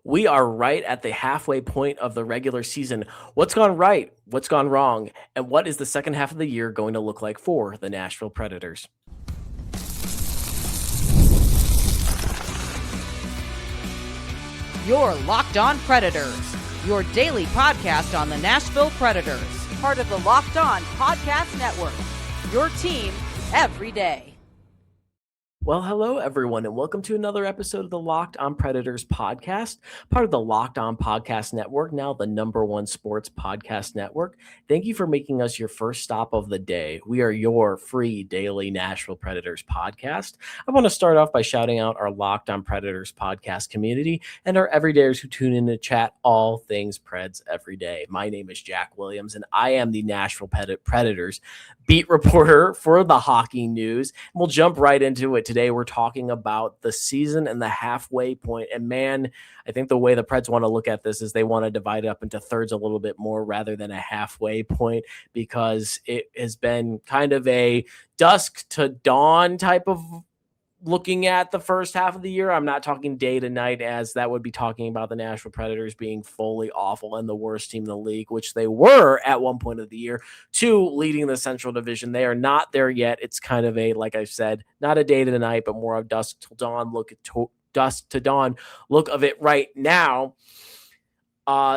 We are right at the halfway point of the regular season. What's gone right? What's gone wrong? And what is the second half of the year going to look like for the Nashville Predators? You're Locked On Predators, your daily podcast on the Nashville Predators, part of the Locked On Podcast Network, your team every day. Well, hello, everyone, and welcome to another episode of the Locked On Predators podcast, part of the Locked On Podcast Network, now the #1 sports podcast network. Thank you for making us your first stop of the day. We are your free daily Nashville Predators podcast. I want to start off by shouting out our Locked On Predators podcast community and our everydayers who tune in to chat all things Preds every day. My name is Jack Williams, and I am the Nashville Predators beat reporter for the hockey news. We'll jump right into it. Today, we're talking about the season and the halfway point. And man, I think the way the Preds want to look at this is they want to divide it up into thirds a little bit more rather than a halfway point, because it has been kind of a dusk to dawn type of looking at the first half of the year. I'm not talking day to night, as that would be talking about the Nashville Predators being fully awful and the worst team in the league, which they were at one point of the year, to leading the Central Division. They are not there yet. It's kind of a, like I said, not a day to night, but more of dusk to dawn look of it right now.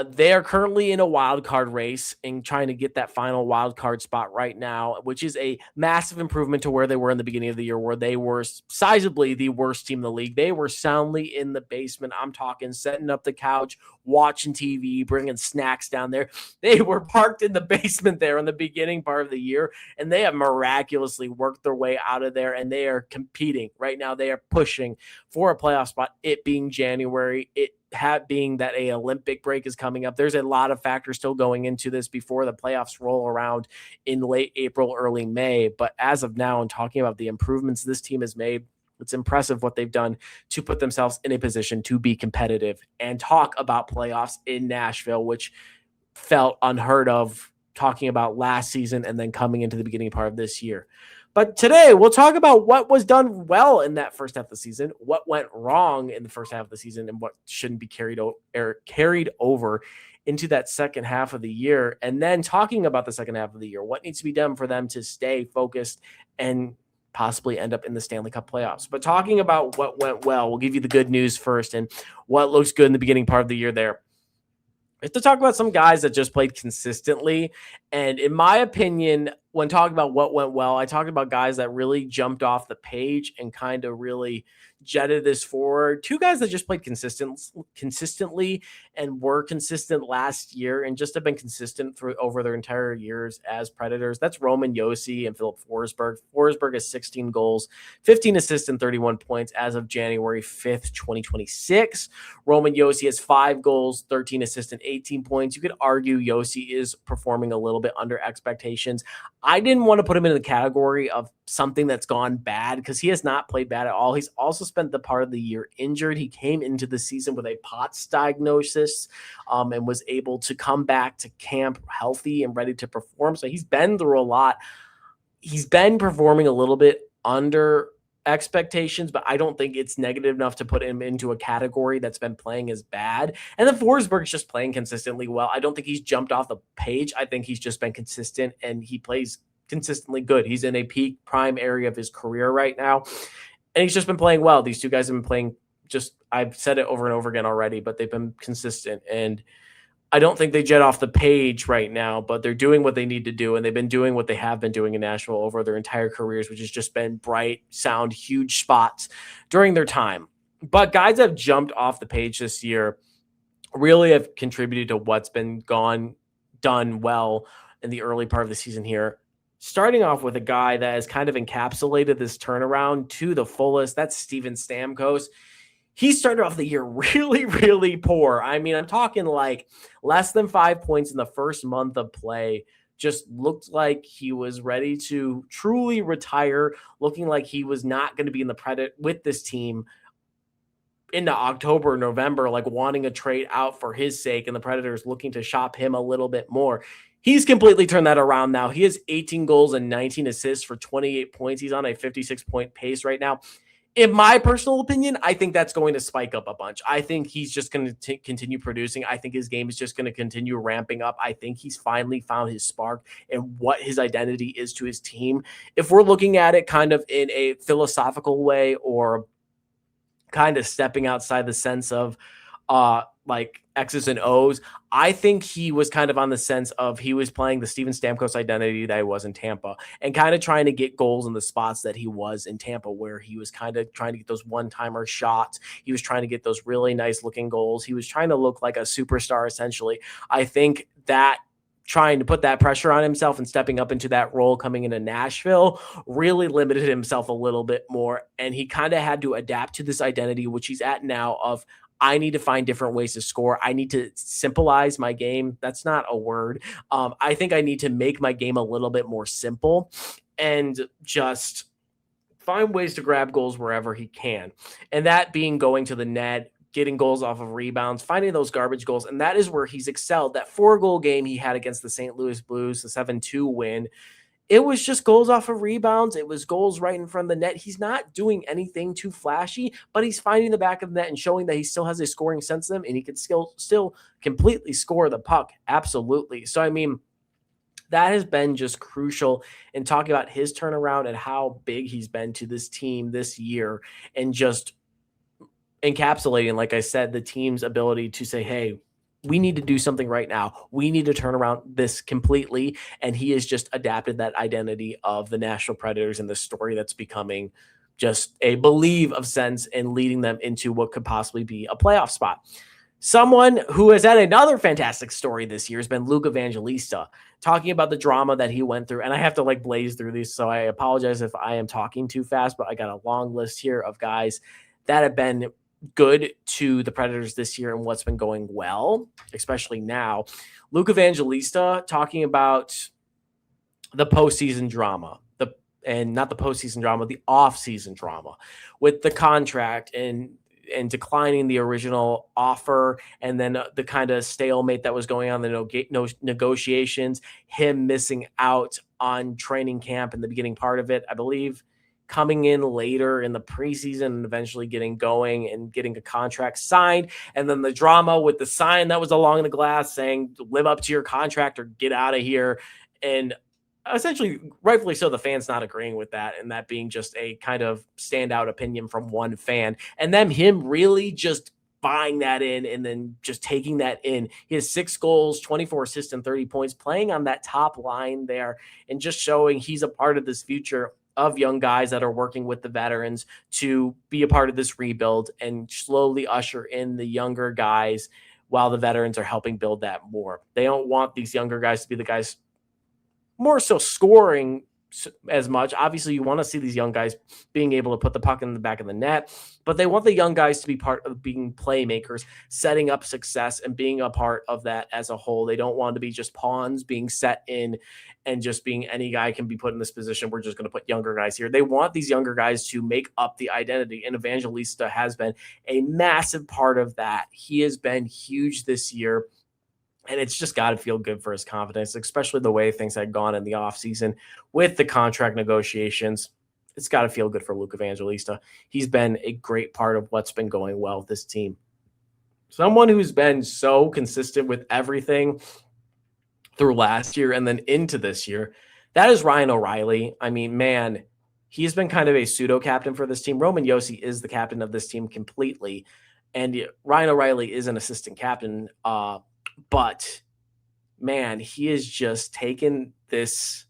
They are currently in a wild card race and trying to get that final wild card spot right now, which is a massive improvement to where they were in the beginning of the year, where they were sizably the worst team in the league. They were soundly in the basement. I'm talking setting up the couch, watching TV, bringing snacks down there. They were parked in the basement there in the beginning part of the year, and they have miraculously worked their way out of there, and they are competing right now. They are pushing for a playoff spot, it being January, being that a Olympic break is coming up. There's a lot of factors still going into this before the playoffs roll around in late April, early May. But as of now, and talking about the improvements this team has made, it's impressive what they've done to put themselves in a position to be competitive and talk about playoffs in Nashville, which felt unheard of talking about last season and then coming into the beginning part of this year. But today, we'll talk about what was done well in that first half of the season, what went wrong in the first half of the season, and what shouldn't be carried over into that second half of the year. And then talking about the second half of the year, what needs to be done for them to stay focused and possibly end up in the Stanley Cup playoffs. But talking about what went well, we'll give you the good news first and what looks good in the beginning part of the year there. We have to talk about some guys that just played consistently. And in my opinion, when talking about what went well, I talked about guys that really jumped off the page and kind of really jetted this forward. Two guys that just played consistently and were consistent last year and just have been consistent through over their entire years as Predators. That's Roman Josi and Philip Forsberg. Forsberg has 16 goals, 15 assists, and 31 points as of January 5th, 2026. Roman Josi has 5 goals, 13 assists, and 18 points. You could argue Josi is performing a little bit under expectations. I didn't want to put him in the category of something that's gone bad, because he has not played bad at all. He's also spent the part of the year injured. He came into the season with a POTS diagnosis and was able to come back to camp healthy and ready to perform. So he's been through a lot. He's been performing a little bit under expectations, but I don't think it's negative enough to put him into a category that's been playing as bad. And then Forsberg's just playing consistently well. I don't think he's jumped off the page. I think he's just been consistent, and he plays consistently good. He's in a peak prime area of his career right now, and he's just been playing well. These two guys have been playing, I've said it over and over again already, but they've been consistent, and I don't think they jet off the page right now, but they're doing what they need to do, and they've been doing what they have been doing in Nashville over their entire careers, which has just been bright, sound, huge spots during their time. But guys that have jumped off the page this year really have contributed to what's been done well in the early part of the season here. Starting off with a guy that has kind of encapsulated this turnaround to the fullest, that's Steven Stamkos. He started off the year really, really poor. I mean, I'm talking like less than 5 points in the first month of play. Just looked like he was ready to truly retire, looking like he was not going to be in the with this team into October, November, like wanting a trade out for his sake, and the Predators looking to shop him a little bit more. He's completely turned that around now. He has 18 goals and 19 assists for 28 points. He's on a 56-point pace right now. In my personal opinion, I think that's going to spike up a bunch. I think he's just going to continue producing. I think his game is just going to continue ramping up. I think he's finally found his spark and what his identity is to his team. If we're looking at it kind of in a philosophical way, or kind of stepping outside the sense of like X's and O's, I think he was kind of on the sense of he was playing the Steven Stamkos identity that he was in Tampa, and kind of trying to get goals in the spots that he was in Tampa, where he was kind of trying to get those one-timer shots. He was trying to get those really nice looking goals. He was trying to look like a superstar, essentially. I think that trying to put that pressure on himself and stepping up into that role coming into Nashville really limited himself a little bit more. And he kind of had to adapt to this identity, which he's at now, of I need to find different ways to score. I need to simplize my game. That's not a word. I think I need to make my game a little bit more simple and just find ways to grab goals wherever he can. And that being going to the net, getting goals off of rebounds, finding those garbage goals. And that is where he's excelled. That 4-goal game he had against the St. Louis Blues, the 7-2 win, it was just goals off of rebounds. It was goals right in front of the net. He's not doing anything too flashy, but he's finding the back of the net and showing that he still has a scoring sense of them, and he can still completely score the puck. Absolutely. So, I mean, that has been just crucial in talking about his turnaround and how big he's been to this team this year, and just encapsulating, like I said, the team's ability to say, hey, we need to do something right now. We need to turn around this completely. And he has just adapted that identity of the Nashville Predators and the story that's becoming just a believe of sense and leading them into what could possibly be a playoff spot. Someone who has had another fantastic story this year has been Luke Evangelista, talking about the drama that he went through. And I have to like blaze through these, so I apologize if I am talking too fast, but I got a long list here of guys that have been good to the Predators this year and what's been going well, especially now. Luke Evangelista talking about the postseason drama, not the postseason drama, the off-season drama with the contract and declining the original offer, and then the kind of stalemate that was going on, the negotiations, him missing out on training camp in the beginning part of it, I believe, coming in later in the preseason and eventually getting going and getting a contract signed. And then the drama with the sign that was along the glass saying, live up to your contract or get out of here. And essentially, rightfully so, the fans not agreeing with that, and that being just a kind of standout opinion from one fan. And then him really just buying that in and then just taking that in. He has 6 goals, 24 assists, and 30 points, playing on that top line there and just showing he's a part of this future of young guys that are working with the veterans to be a part of this rebuild and slowly usher in the younger guys while the veterans are helping build that more. They don't want these younger guys to be the guys more so scoring as much. Obviously, you want to see these young guys being able to put the puck in the back of the net, but they want the young guys to be part of being playmakers, setting up success and being a part of that as a whole. They don't want to be just pawns being set in and just being any guy can be put in this position. We're just going to put younger guys here. They want these younger guys to make up the identity, and Evangelista has been a massive part of that. He has been huge this year. And it's just got to feel good for his confidence, especially the way things had gone in the offseason with the contract negotiations. It's got to feel good for Luke Evangelista. He's been a great part of what's been going well with this team. Someone who's been so consistent with everything through last year and then into this year, that is Ryan O'Reilly. I mean, man, he's been kind of a pseudo-captain for this team. Roman Josi is the captain of this team completely. And Ryan O'Reilly is an assistant captain, but man, he has just taken this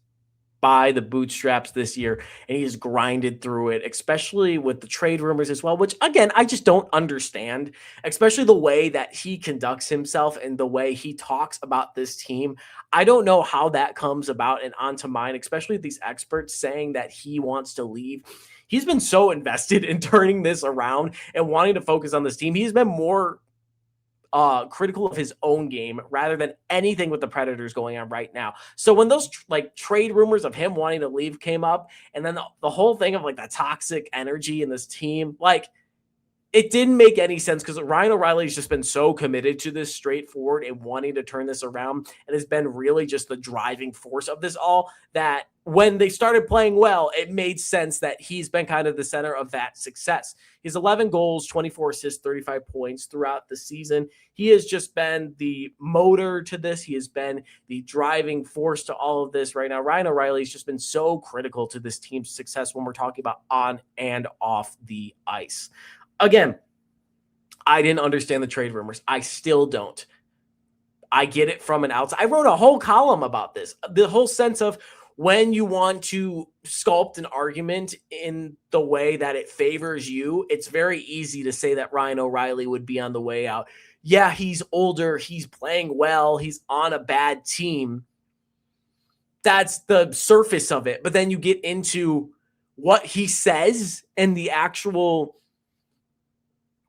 by the bootstraps this year, and he's grinded through it, especially with the trade rumors as well, which again, I just don't understand, especially the way that he conducts himself and the way he talks about this team. I don't know how that comes about and onto mine, especially these experts saying that he wants to leave. He's been so invested in turning this around and wanting to focus on this team. He's been more critical of his own game rather than anything with the Predators going on right now. So when those trade rumors of him wanting to leave came up, and then the whole thing of like the toxic energy in this team, like it didn't make any sense because Ryan O'Reilly's just been so committed to this straightforward and wanting to turn this around, and has been really just the driving force of this all, that when they started playing well, it made sense that he's been kind of the center of that success. He's 11 goals, 24 assists, 35 points throughout the season. He has just been the motor to this. He has been the driving force to all of this right now. Ryan O'Reilly's just been so critical to this team's success when we're talking about on and off the ice. Again, I didn't understand the trade rumors. I still don't. I get it from an outside. I wrote a whole column about this. The whole sense of when you want to sculpt an argument in the way that it favors you, it's very easy to say that Ryan O'Reilly would be on the way out. Yeah, he's older. He's playing well. He's on a bad team. That's the surface of it. But then you get into what he says and the actual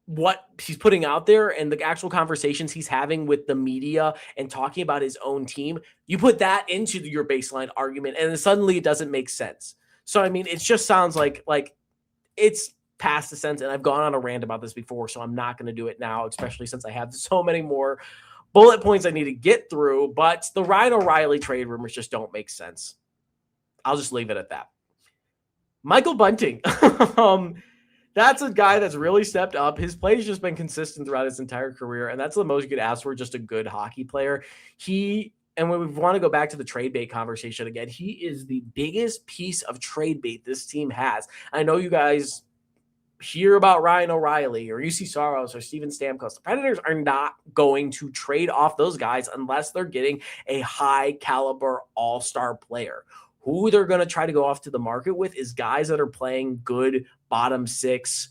what he's putting out there and the actual conversations he's having with the media and talking about his own team, you put that into your baseline argument and then suddenly it doesn't make sense. So, I mean, it just sounds like it's past the sense, and I've gone on a rant about this before, so I'm not going to do it now, especially since I have so many more bullet points I need to get through, but the Ryan O'Reilly trade rumors just don't make sense. I'll just leave it at that. Michael Bunting. That's a guy that's really stepped up. His play's just been consistent throughout his entire career, and that's the most you could ask for, just a good hockey player. And when we want to go back to the trade bait conversation again, he is the biggest piece of trade bait this team has. I know you guys hear about Ryan O'Reilly or UC Saros or Steven Stamkos. The Predators are not going to trade off those guys unless they're getting a high caliber all-star player. Who they're going to try to go off to the market with is guys that are playing good bottom six,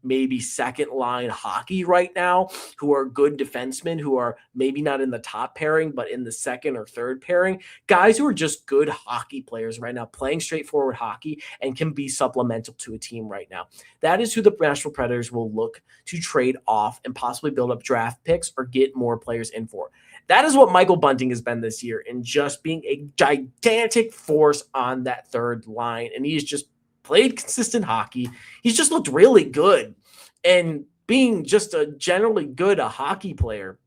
maybe second line hockey right now, who are good defensemen, who are maybe not in the top pairing, but in the second or third pairing. Guys who are just good hockey players right now, playing straightforward hockey and can be supplemental to a team right now. That is who the Nashville Predators will look to trade off and possibly build up draft picks or get more players in for. That is what Michael Bunting has been this year, in just being a gigantic force on that third line. And he's just played consistent hockey. He's just looked really good. And being just a generally good hockey player,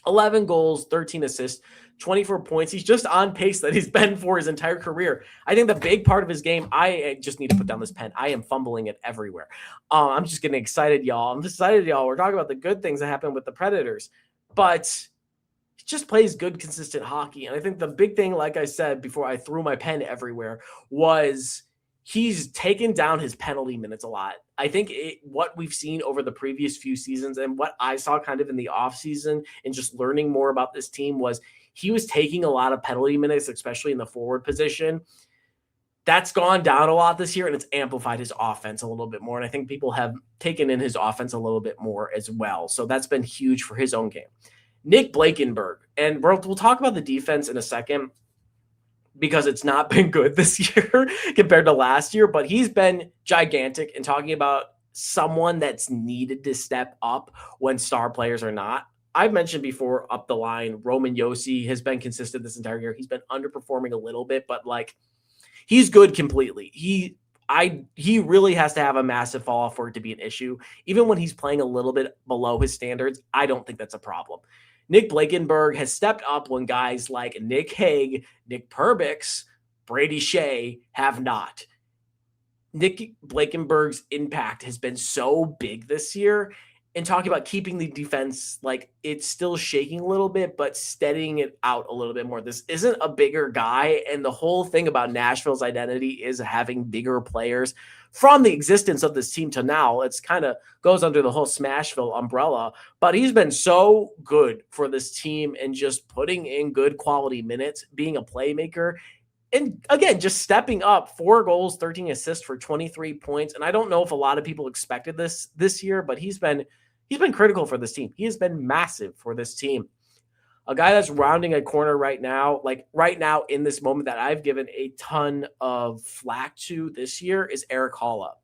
11 goals, 13 assists, 24 points. He's just on pace that he's been for his entire career. I think the big part of his game, I just need to put down this pen. I am fumbling it everywhere. I'm just getting excited, y'all. I'm excited, y'all. We're talking about the good things that happen with the Predators. But he just plays good, consistent hockey. And I think the big thing, like I said before I threw my pen everywhere, was he's taken down his penalty minutes a lot. I think what we've seen over the previous few seasons and what I saw kind of in the offseason and just learning more about this team was he was taking a lot of penalty minutes, especially in the forward position. That's gone down a lot this year, and it's amplified his offense a little bit more. And I think people have taken in his offense a little bit more as well. So that's been huge for his own game. Nick Blankenburg, and we'll talk about the defense in a second because it's not been good this year compared to last year, but he's been gigantic in talking about someone that's needed to step up when star players are not. I've mentioned before up the line, Roman Josi has been consistent this entire year. He's been underperforming a little bit, but he's good completely. He really has to have a massive fall off for it to be an issue. Even when he's playing a little bit below his standards, I don't think that's a problem. Nick Blankenburg has stepped up when guys like Nick Hague, Nick Perbix, Brady Shea have not. Nick Blankenburg's impact has been so big this year, and talking about keeping the defense, it's still shaking a little bit, but steadying it out a little bit more. This isn't a bigger guy, and the whole thing about Nashville's identity is having bigger players. From the existence of this team to now, it's kind of goes under the whole Smashville umbrella, but he's been so good for this team and just putting in good quality minutes, being a playmaker, and again, just stepping up. 4 goals, 13 assists for 23 points. And I don't know if a lot of people expected this year, but he's been critical for this team. He has been massive for this team. A guy that's rounding a corner right now, in this moment that I've given a ton of flack to this year, is Eric Halla.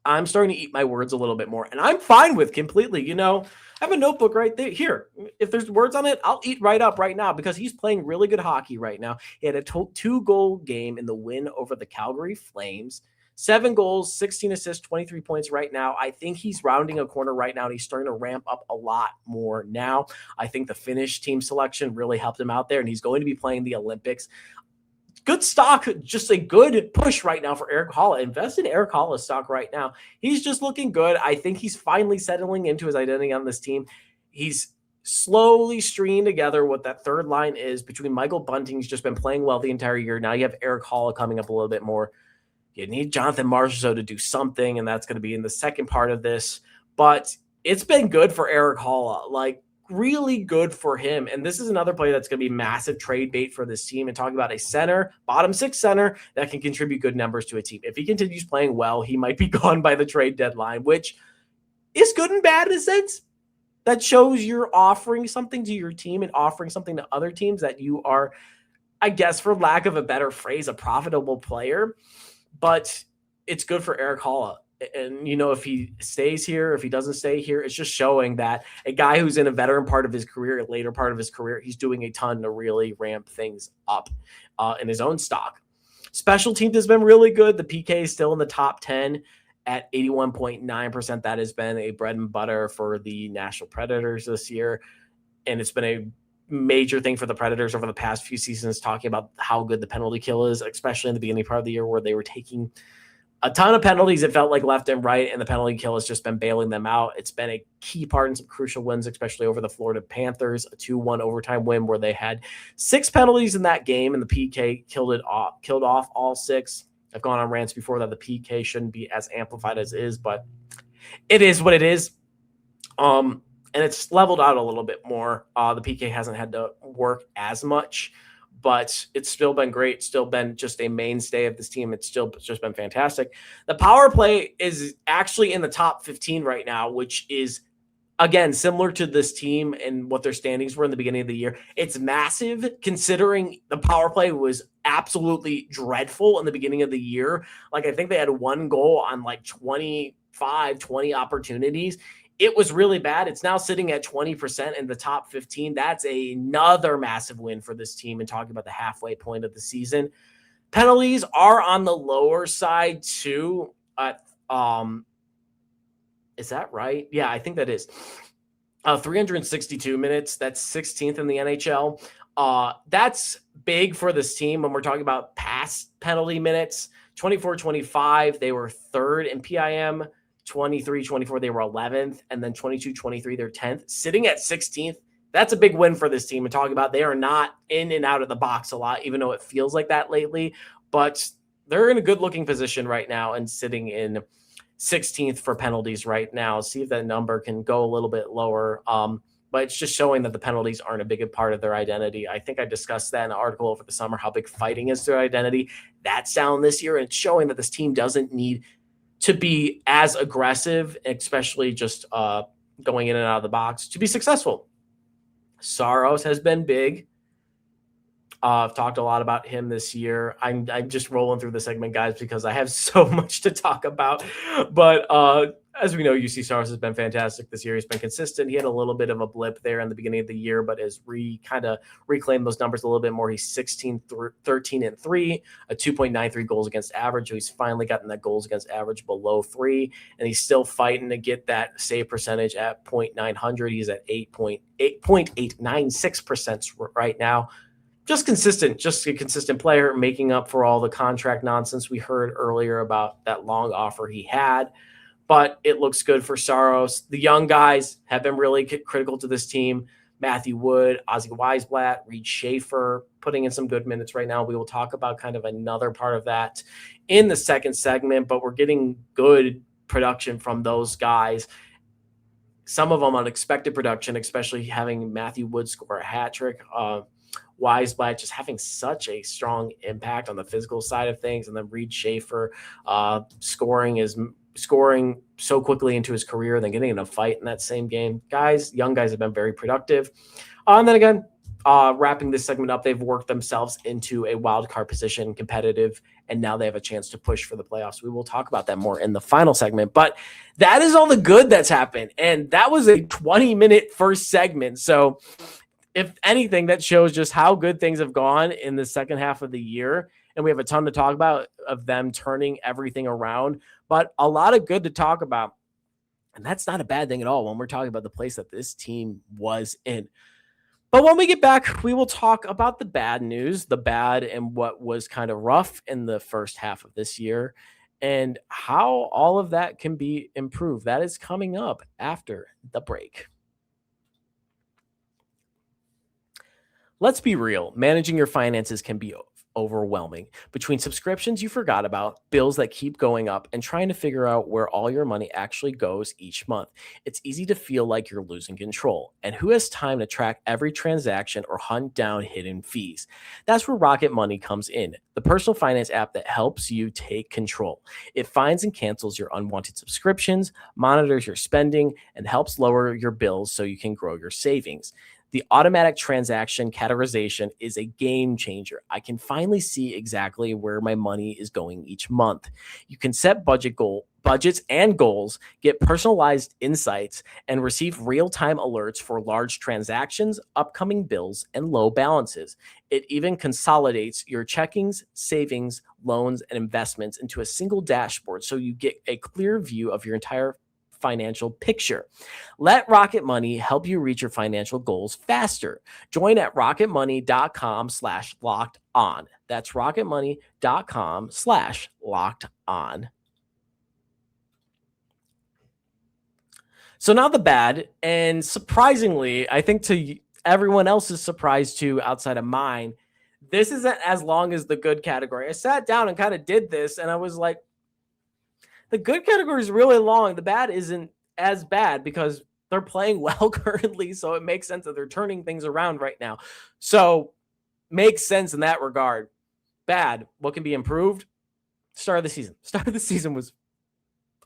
I'm starting to eat my words a little bit more, and I'm fine with completely. I have a notebook right there. Here, if there's words on it, I'll eat right up right now because he's playing really good hockey right now. He had a 2-goal game in the win over the Calgary Flames. 7 goals, 16 assists, 23 points right now. I think he's rounding a corner right now, and he's starting to ramp up a lot more now. I think the Finnish team selection really helped him out there, and he's going to be playing the Olympics. good stock, just a good push right now for Erik Haula. Invest in Erik Haula stock right now. He's just looking good. I think he's finally settling into his identity on this team. He's slowly stringing together what that third line is between Michael Bunting's just been playing well the entire year. Now you have Erik Haula coming up a little bit more. You need Jonathan Marchessault to do something, and that's going to be in the second part of this. But it's been good for Erik Haula, like really good for him. And this is another player that's going to be massive trade bait for this team. And talking about a center, bottom six center that can contribute good numbers to a team. If he continues playing well, he might be gone by the trade deadline, which is good and bad in a sense. That shows you're offering something to your team and offering something to other teams that you are, I guess, for lack of a better phrase, a profitable player. But it's good for Erik Haula. And, if he stays here, if he doesn't stay here, it's just showing that a guy who's in a veteran part of his career, a later part of his career, he's doing a ton to really ramp things up in his own stock. Special teams has been really good. The PK is still in the top 10 at 81.9%. That has been a bread and butter for the Nashville Predators this year. And it's been a major thing for the Predators over the past few seasons, talking about how good the penalty kill is, especially in the beginning part of the year where they were taking a ton of penalties. It felt like left and right, and the penalty kill has just been bailing them out. It's been a key part in some crucial wins, especially over the Florida Panthers, a 2-1 overtime win where they had 6 penalties in that game, and the PK killed off all 6. I've gone on rants before that the PK shouldn't be as amplified as it is, but it is what it is. And it's leveled out a little bit more. The PK hasn't had to work as much, but it's still been great. Still been just a mainstay of this team. It's still just been fantastic. The power play is actually in the top 15 right now, which is, again, similar to this team and what their standings were in the beginning of the year. It's massive considering the power play was absolutely dreadful in the beginning of the year. Like, I think they had 1 goal on like 20 opportunities. It was really bad. It's now sitting at 20% in the top 15. That's another massive win for this team. And talking about the halfway point of the season, penalties are on the lower side too. Is that right? Yeah, I think that is 362 minutes. That's 16th in the NHL. That's big for this team when we're talking about pass penalty minutes. 24-25, they were 3rd in PIM. 23-24, they were 11th, and then 22-23, they're 10th. Sitting at 16th, that's a big win for this team. And talking about they are not in and out of the box a lot, even though it feels like that lately. But they're in a good-looking position right now and sitting in 16th for penalties right now. See if that number can go a little bit lower. But it's just showing that the penalties aren't a big part of their identity. I think I discussed that in an article over the summer, how big fighting is their identity. That's down this year, and it's showing that this team doesn't need to be as aggressive, especially just going in and out of the box to be successful. Saros has been big. I've talked a lot about him this year. I'm just rolling through the segment, guys, because I have so much to talk about. But as we know, UC Saros has been fantastic this year. He's been consistent. He had a little bit of a blip there in the beginning of the year, but has kind of reclaimed those numbers a little bit more. He's 13-3, a 2.93 goals against average. So he's finally gotten that goals against average below 3, and he's still fighting to get that save percentage at .900. He's at 8.896% right now. Just consistent, just a consistent player, making up for all the contract nonsense we heard earlier about that long offer he had. But it looks good for Saros. The young guys have been really critical to this team. Matthew Wood, Ozzy Weisblatt, Reed Schaefer, putting in some good minutes right now. We will talk about kind of another part of that in the second segment, but we're getting good production from those guys. Some of them unexpected production, especially having Matthew Wood score a hat trick. Weisblatt just having such a strong impact on the physical side of things. And then Reed Schaefer scoring so quickly into his career, then getting in a fight in that same game. Young guys have been very productive. And then again, wrapping this segment up, they've worked themselves into a wild card position, competitive, and now they have a chance to push for the playoffs. We will talk about that more in the final segment, but that is all the good that's happened. And that was a 20-minute first segment. So if anything, that shows just how good things have gone in the second half of the year. And we have a ton to talk about of them turning everything around, but a lot of good to talk about. And that's not a bad thing at all when we're talking about the place that this team was in. But when we get back, we will talk about the bad news, the bad and what was kind of rough in the first half of this year, and how all of that can be improved. That is coming up after the break. Let's be real, managing your finances can be overwhelming. Between subscriptions you forgot about, bills that keep going up, and trying to figure out where all your money actually goes each month, it's easy to feel like you're losing control. And who has time to track every transaction or hunt down hidden fees? That's where Rocket Money comes in, the personal finance app that helps you take control. It finds and cancels your unwanted subscriptions, monitors your spending, and helps lower your bills so you can grow your savings. The automatic transaction categorization is a game changer. I can finally see exactly where my money is going each month. You can set budgets and goals, get personalized insights, and receive real-time alerts for large transactions, upcoming bills, and low balances. It even consolidates your checkings, savings, loans, and investments into a single dashboard so you get a clear view of your entire financial picture. Let Rocket Money help you reach your financial goals faster. Join at rocketmoney.com/locked on. That's rocketmoney.com/locked on. So now the bad, and surprisingly, I think to everyone else's surprise too, outside of mine, this isn't as long as the good category. I sat down and kind of did this, and I was like, the good category is really long. The bad isn't as bad because they're playing well currently. So it makes sense that they're turning things around right now. So makes sense in that regard. Bad. What can be improved? Start of the season. Start of the season was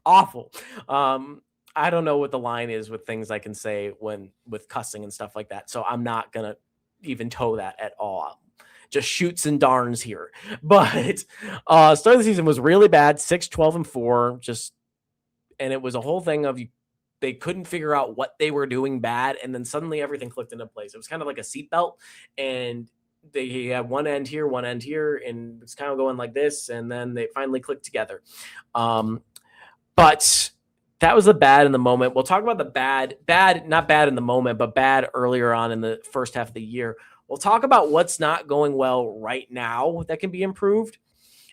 awful. I don't know what the line is with things I can say when with cussing and stuff like that. So I'm not going to even toe that at all. Just shoots and darns here. But start of the season was really bad, 6-12-4, and it was a whole thing of they couldn't figure out what they were doing bad, and then suddenly everything clicked into place. It was kind of like a seatbelt, and they had one end here, and it's kind of going like this, and then they finally clicked together. But that was the bad in the moment. We'll talk about the bad, not bad in the moment, but bad earlier on in the first half of the year. We'll talk about what's not going well right now that can be improved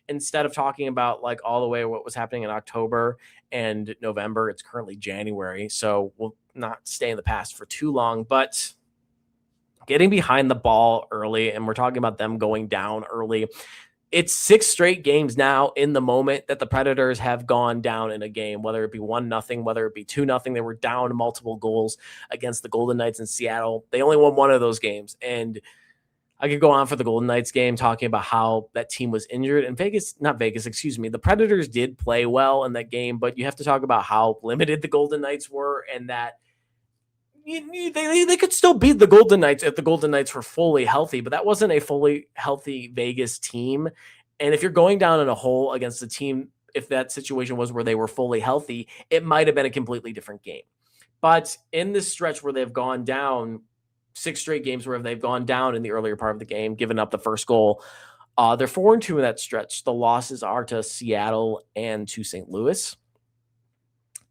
instead of talking about like all the way what was happening in October and November. It's currently January, so we'll not stay in the past for too long, but getting behind the ball early, and we're talking about them going down early. It's 6 straight games now in the moment that the Predators have gone down in a game, whether it be 1-0, whether it be 2-0. They were down multiple goals against the Golden Knights in Seattle. They only won one of those games. And I could go on for the Golden Knights game talking about how that team was injured. And the Predators did play well in that game, but you have to talk about how limited the Golden Knights were and that they could still beat the Golden Knights if the Golden Knights were fully healthy, but that wasn't a fully healthy Vegas team. And if you're going down in a hole against a team, if that situation was where they were fully healthy, it might have been a completely different game. But in this stretch where they've gone down, 6 straight games where they've gone down in the earlier part of the game, given up the first goal, they're 4-2 in that stretch. The losses are to Seattle and to St. Louis.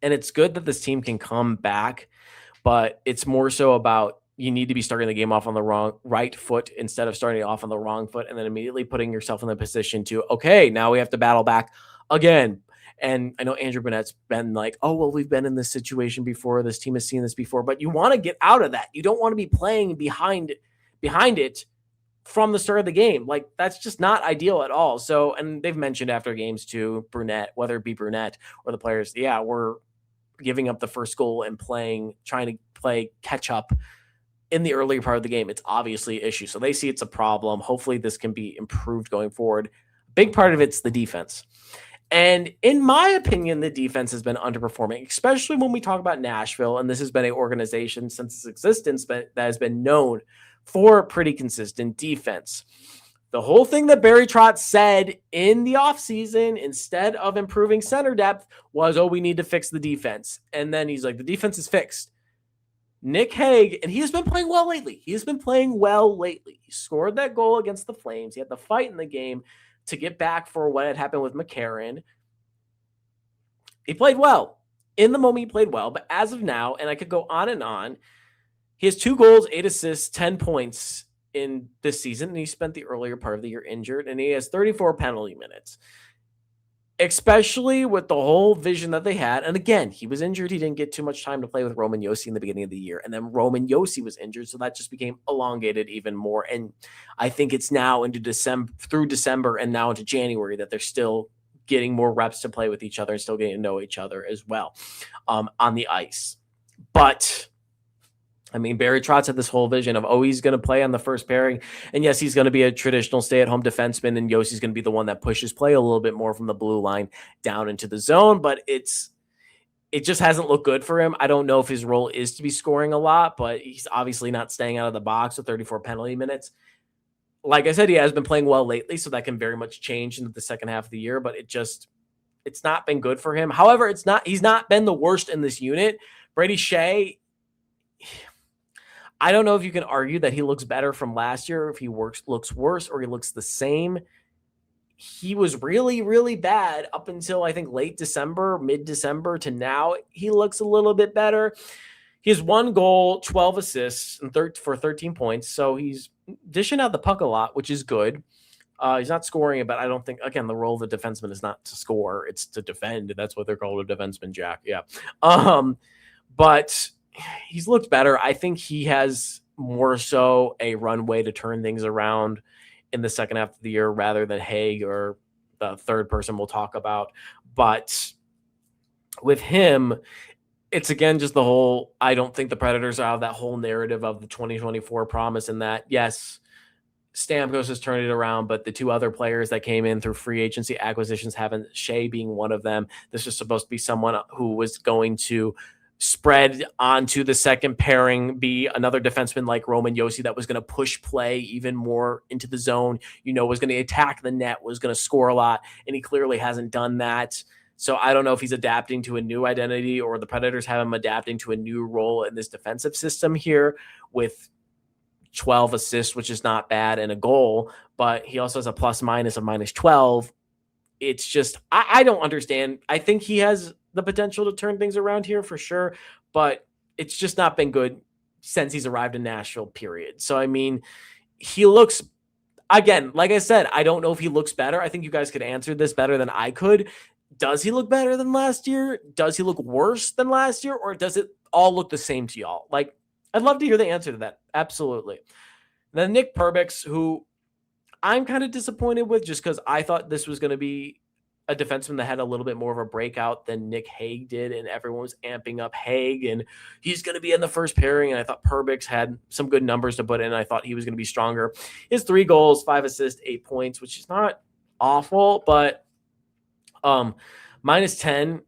And it's good that this team can come back, but it's more so about you need to be starting the game off on the right foot instead of starting off on the wrong foot and then immediately putting yourself in the position to, okay, now we have to battle back again. And I know Andrew Burnett's been like, oh, well, we've been in this situation before. This team has seen this before, but you want to get out of that. You don't want to be playing behind it from the start of the game. Like, that's just not ideal at all. So, and they've mentioned after games too, Burnett, whether it be Burnett or the players, yeah, we're giving up the first goal and trying to play catch up in the earlier part of the game. It's obviously an issue. So they see it's a problem. Hopefully this can be improved going forward. Big part of it's the defense. And in my opinion, the defense has been underperforming, especially when we talk about Nashville. And this has been an organization since its existence that has been known for pretty consistent defense. The whole thing that Barry Trotz said in the offseason, instead of improving center depth, was, oh, we need to fix the defense. And then he's like, the defense is fixed. Nick Hague, and he has been playing well lately. He scored that goal against the Flames. He had the fight in the game to get back for what had happened with McCarron. He played well. In the moment, he played well. But as of now, and I could go on and on, He has 2 goals, 8 assists, 10 points in this season, and he spent the earlier part of the year injured, and he has 34 penalty minutes. Especially with the whole vision that they had. And again, he was injured. He didn't get too much time to play with Roman Josi in the beginning of the year. And then Roman Josi was injured. So that just became elongated even more. And I think it's now into December and now into January that they're still getting more reps to play with each other and still getting to know each other as well on the ice. But I mean, Barry Trotz had this whole vision of, he's going to play on the first pairing. And yes, he's going to be a traditional stay-at-home defenseman, and Yossi's going to be the one that pushes play a little bit more from the blue line down into the zone. But it just hasn't looked good for him. I don't know if his role is to be scoring a lot, but he's obviously not staying out of the box with 34 penalty minutes. Like I said, he has been playing well lately, so that can very much change into the second half of the year, but it's not been good for him. However, he's not been the worst in this unit. Brady Shea, I don't know if you can argue that he looks better from last year, if he looks worse, or he looks the same. He was really, really bad up until I think late December, mid-December to now. He looks a little bit better. He has 1 goal, 12 assists, and for 13 points. So he's dishing out the puck a lot, which is good. He's not scoring it, but I don't think, again, the role of the defenseman is not to score. It's to defend. That's what they're called, a defenseman, Jack. Yeah. But he's looked better. I think he has more so a runway to turn things around in the second half of the year rather than Haig or the third person we'll talk about. But with him, it's again just the whole, I don't think the Predators are out of that whole narrative of the 2024 promise, and that, yes, Stamkos has turned it around, but the 2 other players that came in through free agency acquisitions haven't, Shea being one of them. This is supposed to be someone who was going to spread onto the second pairing, be another defenseman like Roman Josi that was going to push play even more into the zone, was going to attack the net, was going to score a lot, and he clearly hasn't done that. So I don't know if he's adapting to a new identity or the Predators have him adapting to a new role in this defensive system here with 12 assists, which is not bad, and a goal, but he also has a plus-minus of -12. It's just, I don't understand. I think he has the potential to turn things around here for sure, but it's just not been good since he's arrived in Nashville, period. So, I mean, he looks, again, like I said, I don't know if he looks better. I think you guys could answer this better than I could. Does he look better than last year? Does he look worse than last year? Or does it all look the same to y'all? Like, I'd love to hear the answer to that. Absolutely. Then Nick Perbix, who I'm kind of disappointed with just because I thought this was going to be a defenseman that had a little bit more of a breakout than Nick Hague did, and everyone was amping up Hague, and he's going to be in the first pairing, and I thought Perbix had some good numbers to put in. I thought he was going to be stronger. His 3 goals, 5 assists, 8 points, which is not awful, but -10.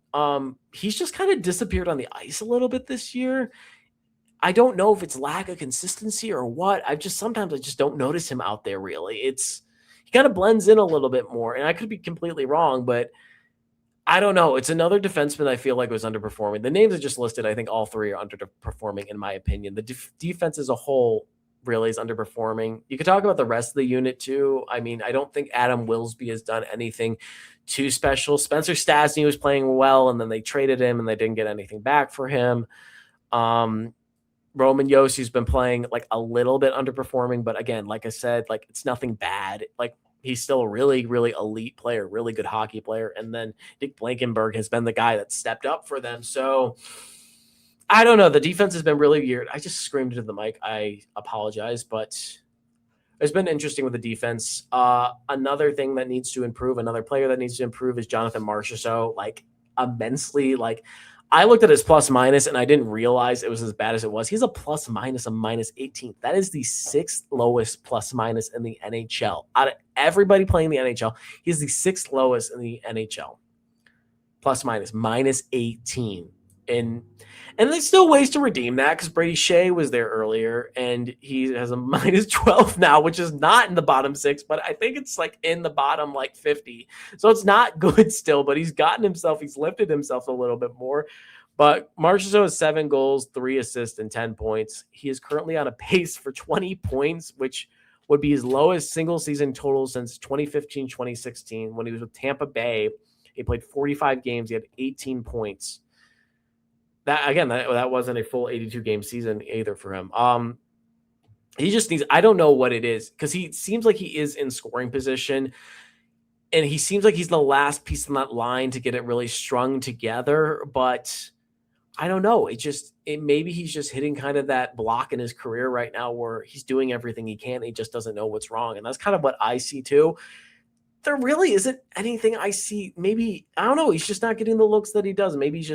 He's just kind of disappeared on the ice a little bit this year. I don't know if it's lack of consistency or what. Sometimes I just don't notice him out there really. He kind of blends in a little bit more, and I could be completely wrong, but I don't know. It's another defenseman I feel like was underperforming. The names I just listed, I think all 3 are underperforming in my opinion. The defense as a whole really is underperforming. You could talk about the rest of the unit too. I mean, I don't think Adam Wilsby has done anything too special. Spencer Stastny was playing well, and then they traded him, and they didn't get anything back for him. Roman Josi's been playing like a little bit underperforming, but again, like I said, like it's nothing bad. Like he's still a really, really elite player, really good hockey player. And then Nick Blankenberg has been the guy that stepped up for them. So I don't know. The defense has been really weird. I just screamed into the mic. I apologize, but it's been interesting with the defense. Another thing that needs to improve, another player that needs to improve is Jonathan Marchessault, like immensely. Like I looked at his plus-minus, and I didn't realize it was as bad as it was. He's a plus-minus of -18. That is the 6th lowest plus-minus in the NHL. Out of everybody playing the NHL, he's the 6th lowest in the NHL. Plus-minus, -18. And there's still ways to redeem that because Brady Shea was there earlier, and he has a -12 now, which is not in the bottom 6, but I think it's like in the bottom like 50. So it's not good still, but he's lifted himself a little bit more. But Marchessault has 7 goals, 3 assists, and 10 points. He is currently on a pace for 20 points, which would be his lowest single season total since 2015-2016 when he was with Tampa Bay. He played 45 games. He had 18 points. that wasn't a full 82 game season either for him. He just needs, I don't know what it is, because he seems like he is in scoring position, and he seems like he's the last piece on that line to get it really strung together. But I don't know. Maybe he's just hitting kind of that block in his career right now where he's doing everything he can. And he just doesn't know what's wrong. And that's kind of what I see too. There really isn't anything I see. Maybe, I don't know. He's just not getting the looks that he does. Maybe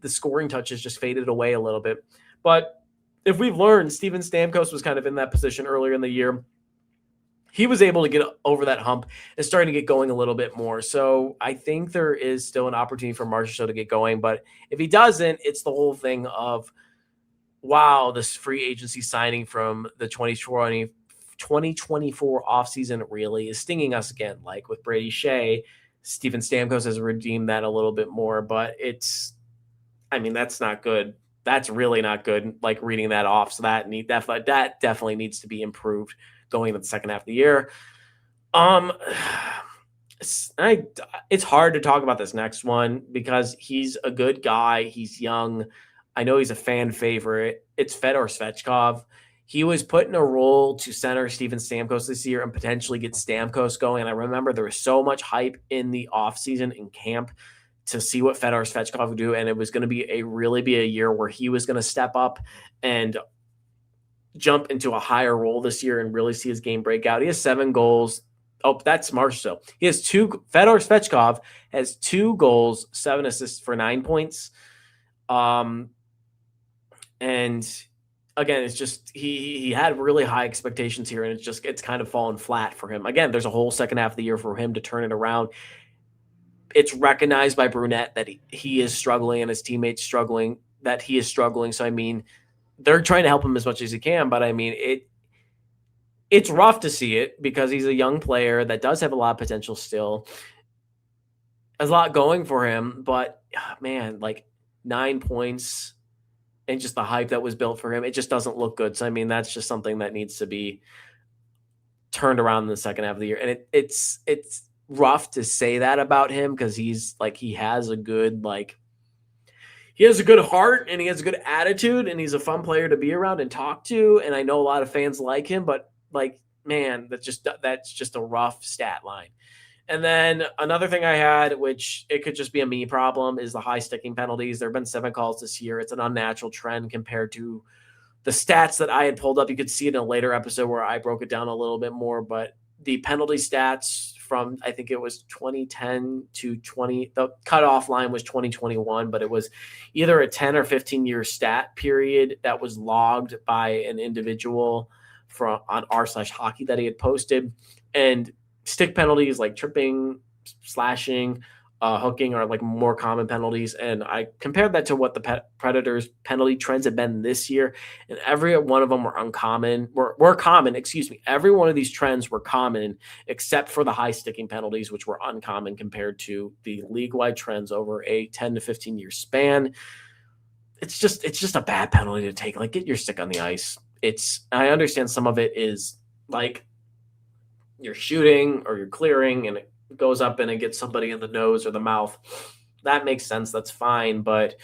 the scoring touch has just faded away a little bit. But if we've learned, Steven Stamkos was kind of in that position earlier in the year. He was able to get over that hump and starting to get going a little bit more. So I think there is still an opportunity for Marchessault to get going. But if he doesn't, it's the whole thing of, wow, this free agency signing from the 2024 offseason really is stinging us again. Like with Brady Shea, Steven Stamkos has redeemed that a little bit more. But that's not good. That's really not good, like reading that off. So that definitely needs to be improved going into the second half of the year. It's hard to talk about this next one because he's a good guy. He's young. I know he's a fan favorite. It's Fedor Svechkov. He was put in a role to center Steven Stamkos this year and potentially get Stamkos going. And I remember there was so much hype in the offseason in camp to see what Fedor Svechkov would do. And it was going to be a year where he was going to step up and jump into a higher role this year and really see his game break out. He has 7 goals. Oh, that's Marchessault. He has 2. Fedor Svechkov has 2 goals, 7 assists for 9 points. And again, it's just he had really high expectations here, and it's kind of fallen flat for him. Again, there's a whole second half of the year for him to turn it around. It's recognized by Brunette that he is struggling and his teammates struggling, that he is struggling. So they're trying to help him as much as he can, but it's rough to see it because he's a young player that does have a lot of potential still. There's a lot going for him, but man, like 9 points and just the hype that was built for him, it just doesn't look good. So, that's just something that needs to be turned around in the second half of the year. And it's rough to say that about him because he has a good heart and he has a good attitude and he's a fun player to be around and talk to. And I know a lot of fans like him, but that's just a rough stat line. And then another thing I had, which it could just be a me problem, is the high sticking penalties. There have been 7 calls this year. It's an unnatural trend compared to the stats that I had pulled up. You could see it in a later episode where I broke it down a little bit more, but the penalty stats from, I think it was 2010 to the cutoff line was 2021, but it was either a 10 or 15 year stat period that was logged by an individual on r/hockey that he had posted. And stick penalties like tripping, slashing, hooking are more common penalties. And I compared that to what the Predators penalty trends have been this year. And every one of them were common. Every one of these trends were common except for the high sticking penalties, which were uncommon compared to the league-wide trends over a 10 to 15 year span. It's just a bad penalty to take. Get your stick on the ice. I understand some of it is you're shooting or you're clearing and it goes up and it gets somebody in the nose or the mouth. That makes sense. That's fine. But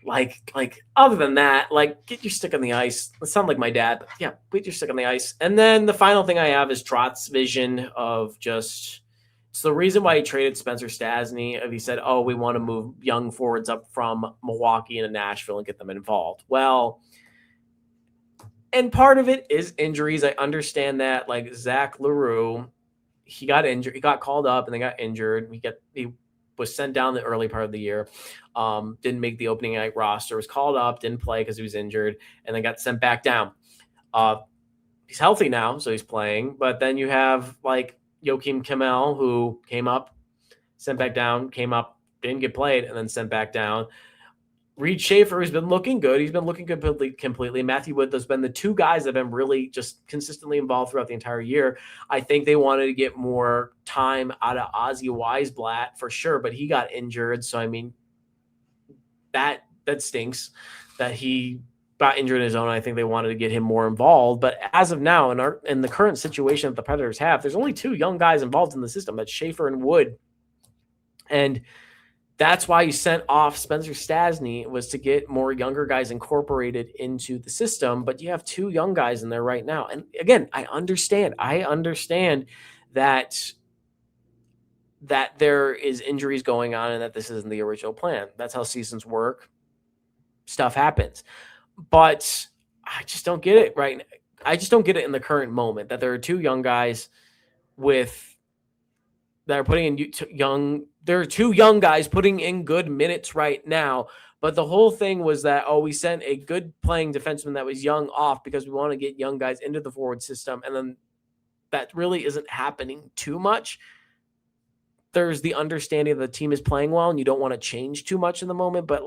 other than that, get your stick on the ice. It sounds like my dad, but yeah, put your stick on the ice. And then the final thing I have is Trott's vision of it's the reason why he traded Spencer Stastny. He said, oh, we want to move young forwards up from Milwaukee into Nashville and get them involved. Well, and part of it is injuries. I understand that. Zach Leroux, he got injured. He got called up and then got injured. He was sent down the early part of the year. Didn't make the opening night roster. Was called up, didn't play because he was injured, and then got sent back down. He's healthy now, so he's playing. But then you have Joakim Kemell, who came up, sent back down, came up, didn't get played, and then sent back down. Reed Schaefer has been looking good. He's been looking good completely. Matthew Wood has been the 2 guys that have been really just consistently involved throughout the entire year. I think they wanted to get more time out of Ozzy Weisblatt for sure, but he got injured. So, that stinks that he got injured in his own. I think they wanted to get him more involved. But as of now, in the current situation that the Predators have, there's only 2 young guys involved in the system. That's Schaefer and Wood. And That's why you sent off Spencer Stasny, was to get more younger guys incorporated into the system. But you have 2 young guys in there right now. And again, I understand that there is injuries going on and that this isn't the original plan. That's how seasons work. Stuff happens. But I just don't get it right now. I just don't get it in the current moment that there are 2 young guys that are putting in there are 2 young guys putting in good minutes right now. But the whole thing was that, we sent a good playing defenseman that was young off because we want to get young guys into the forward system. And then that really isn't happening too much. There's the understanding that the team is playing well and you don't want to change too much in the moment. But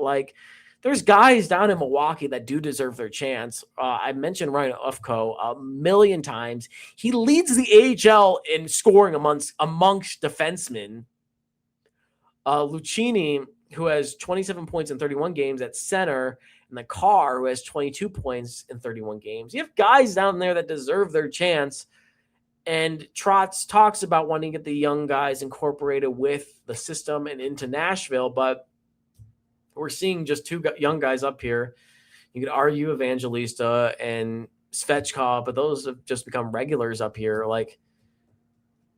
there's guys down in Milwaukee that do deserve their chance. I mentioned Ryan Ufko a million times. He leads the AHL in scoring amongst defensemen. Lucchini, who has 27 points in 31 games at center, and the Carr, who has 22 points in 31 games. You have guys down there that deserve their chance. And Trotz talks about wanting to get the young guys incorporated with the system and into Nashville, but we're seeing just 2 young guys up here. You could argue Evangelista and Svechkov, but those have just become regulars up here.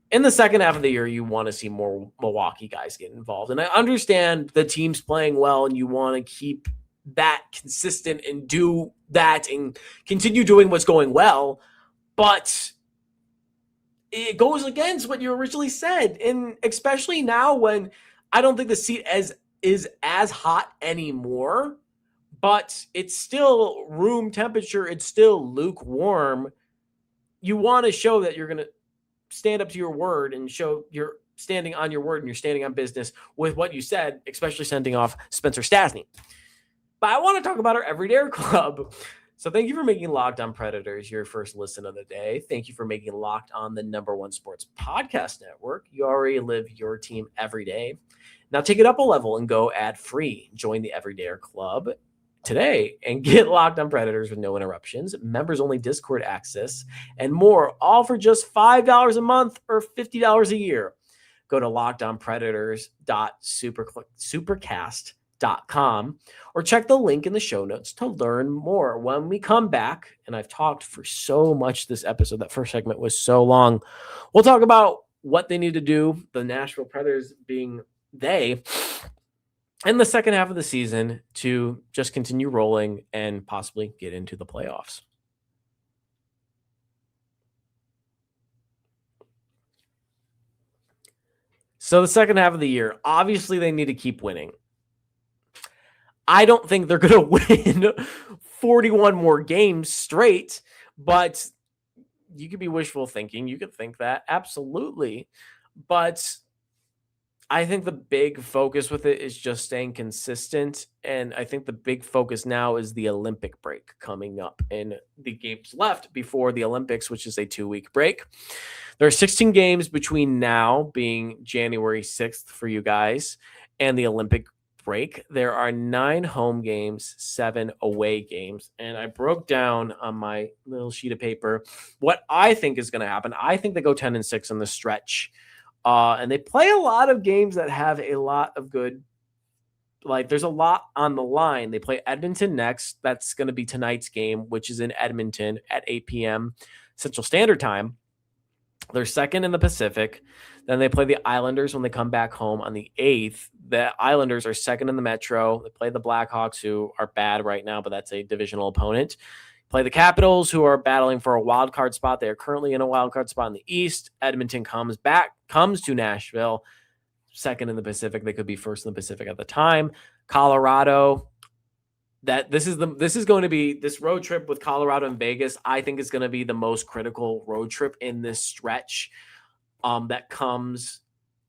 In the second half of the year, you want to see more Milwaukee guys get involved. And I understand the team's playing well and you want to keep that consistent and do that and continue doing what's going well. But it goes against what you originally said. And especially now when I don't think the seat is as hot anymore, but it's still room temperature. It's still lukewarm. You want to show that you're going to stand up to your word and show you're standing on your word and you're standing on business with what you said, especially sending off Spencer Stasny. But I want to talk about our Everyday Club. So thank you for making Locked On Predators your first listen of the day. Thank you for making Locked On the #1 sports podcast network. You already live your team every day. Now take it up a level and go ad-free. Join the Everyday Club today and get Locked On Predators with no interruptions, members-only Discord access, and more, all for just $5 a month or $50 a year. Go to lockedonpredators.supercast.com or check the link in the show notes to learn more. When we come back, and I've talked for so much this episode, that first segment was so long, we'll talk about what they need to do, the Nashville Predators being they, in the second half of the season to just continue rolling and possibly get into the playoffs. So the second half of the year, obviously they need to keep winning. I don't think they're going to win 41 more games straight, but you could be wishful thinking. You could think that, absolutely. But I think the big focus with it is just staying consistent. And I think the big focus now is the Olympic break coming up and the games left before the Olympics, which is a 2-week break. There are 16 games between now being January 6th for you guys and the Olympic break. There are 9 home games, 7 away games. And I broke down on my little sheet of paper what I think is going to happen. I think they go 10-6 on the stretch. And they play a lot of games that have a lot of good, there's a lot on the line. They play Edmonton next. That's going to be tonight's game, which is in Edmonton at 8 p.m. Central Standard Time. They're second in the Pacific. Then they play the Islanders when they come back home on the 8th. The Islanders are second in the Metro. They play the Blackhawks, who are bad right now, but that's a divisional opponent. Play the Capitals, who are battling for a wild card spot. They are currently in a wild card spot in the East. Edmonton comes to Nashville, second in the Pacific. They could be first in the Pacific at the time. Colorado. This road trip with Colorado and Vegas, I think is going to be the most critical road trip in this stretch. That comes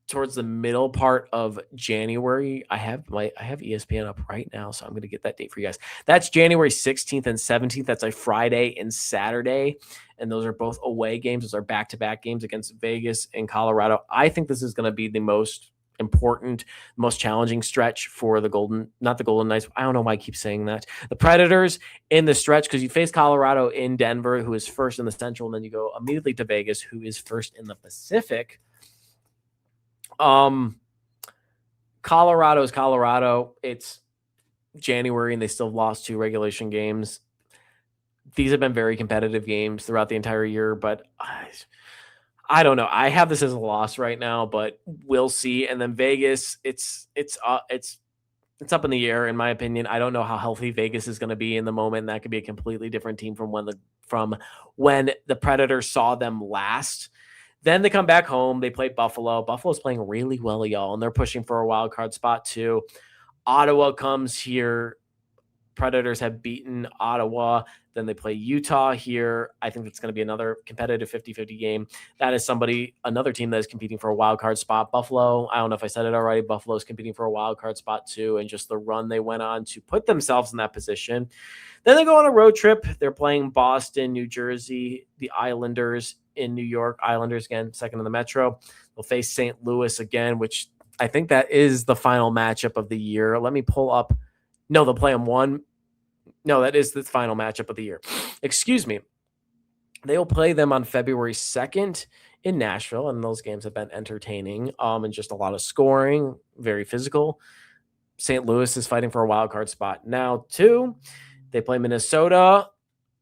towards the middle part of January. I have ESPN up right now, so I'm going to get that date for you guys. That's January 16th and 17th. That's a Friday and Saturday, and those are both away games. Those are back-to-back games against Vegas and Colorado. I think this is going to be the most important, most challenging stretch for the Golden Knights. I don't know why I keep saying that. The Predators in the stretch, because you face Colorado in Denver, who is first in the Central, and then you go immediately to Vegas, who is first in the Pacific. Colorado is Colorado. It's January and they still lost 2 regulation games. These have been very competitive games throughout the entire year, but I don't know. I have this as a loss right now, but we'll see. And then Vegas, it's up in the air in my opinion. I don't know how healthy Vegas is going to be in the moment. That could be a completely different team from when the Predators saw them last. Then they come back home. They play Buffalo. Buffalo's playing really well, y'all, and they're pushing for a wild card spot too. Ottawa comes here. Predators have beaten Ottawa. Then they play Utah here. I think it's going to be another competitive 50-50 game. That is another team that is competing for a wild card spot. Buffalo, I don't know if I said it already, Buffalo is competing for a wild card spot too, and just the run they went on to put themselves in that position. Then they go on a road trip. They're playing Boston, New Jersey, the Islanders in New York. Islanders, again, second in the Metro. They'll face St. Louis again, which I think that is the final matchup of the year. Let me pull up. No, they'll play them one. No, that is the final matchup of the year. Excuse me. They will play them on February 2nd in Nashville, and those games have been entertaining and just a lot of scoring, very physical. St. Louis is fighting for a wild card spot now, too. They play Minnesota,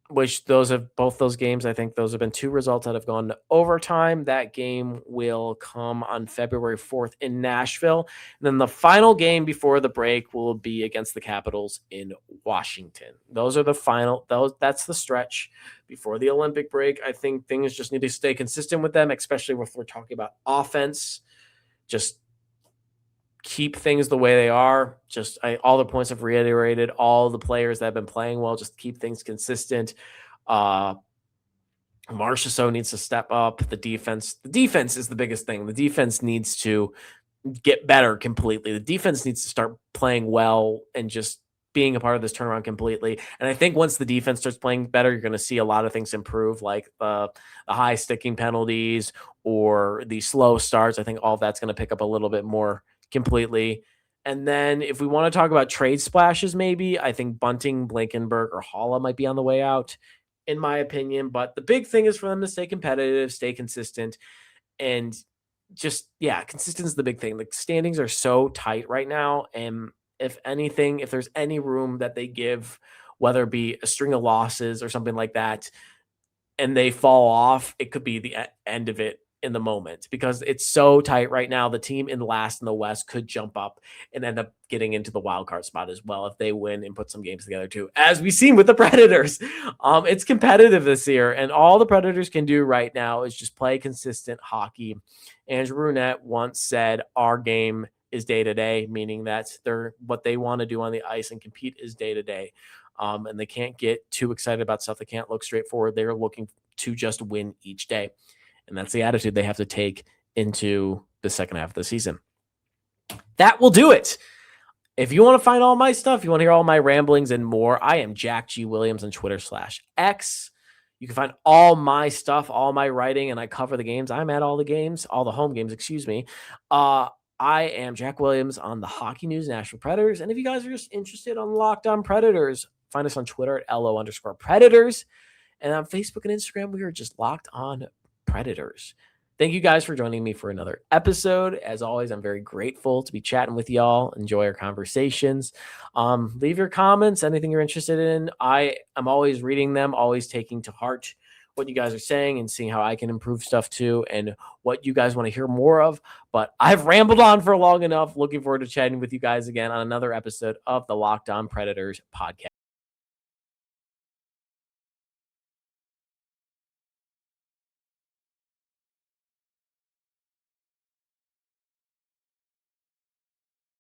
which both those games, I think those have been 2 results that have gone to overtime. That game will come on February 4th in Nashville. And then the final game before the break will be against the Capitals in Washington. Those are the final, that's the stretch before the Olympic break. I think things just need to stay consistent with them, especially if we're talking about offense. Just keep things the way they are. All the points have reiterated. All the players that have been playing well, just keep things consistent. Marchessault needs to step up. The defense is the biggest thing. The defense needs to get better completely. The defense needs to start playing well and just being a part of this turnaround completely. And I think once the defense starts playing better, you're going to see a lot of things improve, like the high sticking penalties or the slow starts. I think all of that's going to pick up a little bit more completely. And then if we want to talk about trade splashes, maybe I think Bunting, Blankenberg, or Holla might be on the way out, in my opinion. But the big thing is for them to stay competitive, stay consistent, and consistency is the big thing. The standings are so tight right now, and if anything, if there's any room that they give, whether it be a string of losses or something like that, and they fall off, it could be the end of it in the moment, because it's so tight right now. The team in last in the West could jump up and end up getting into the wild card spot as well if they win and put some games together too, as we've seen with the Predators. It's competitive this year, and all the Predators can do right now is just play consistent hockey. Andrew Brunette once said, our game is day to day, meaning that what they want to do on the ice and compete is day to day. And they can't get too excited about stuff. They can't look straight forward. They're looking to just win each day. And that's the attitude they have to take into the second half of the season. That will do it. If you want to find all my stuff, you want to hear all my ramblings and more, I am Jack G. Williams on Twitter/X. You can find all my stuff, all my writing, and I cover the games. I'm at all the home games, excuse me. I am Jack Williams on the Hockey News Nashville Predators. And if you guys are just interested on Locked On Predators, find us on Twitter at LO_Predators. And on Facebook and Instagram, we are just Locked On Predators. Thank you guys for joining me for another episode. As always, I'm very grateful to be chatting with y'all. Enjoy our conversations. Leave your comments, anything you're interested in. I am always reading them, always taking to heart what you guys are saying and seeing how I can improve stuff too, and what you guys want to hear more of. But I've rambled on for long enough. Looking forward to chatting with you guys again on another episode of the Locked On Predators podcast.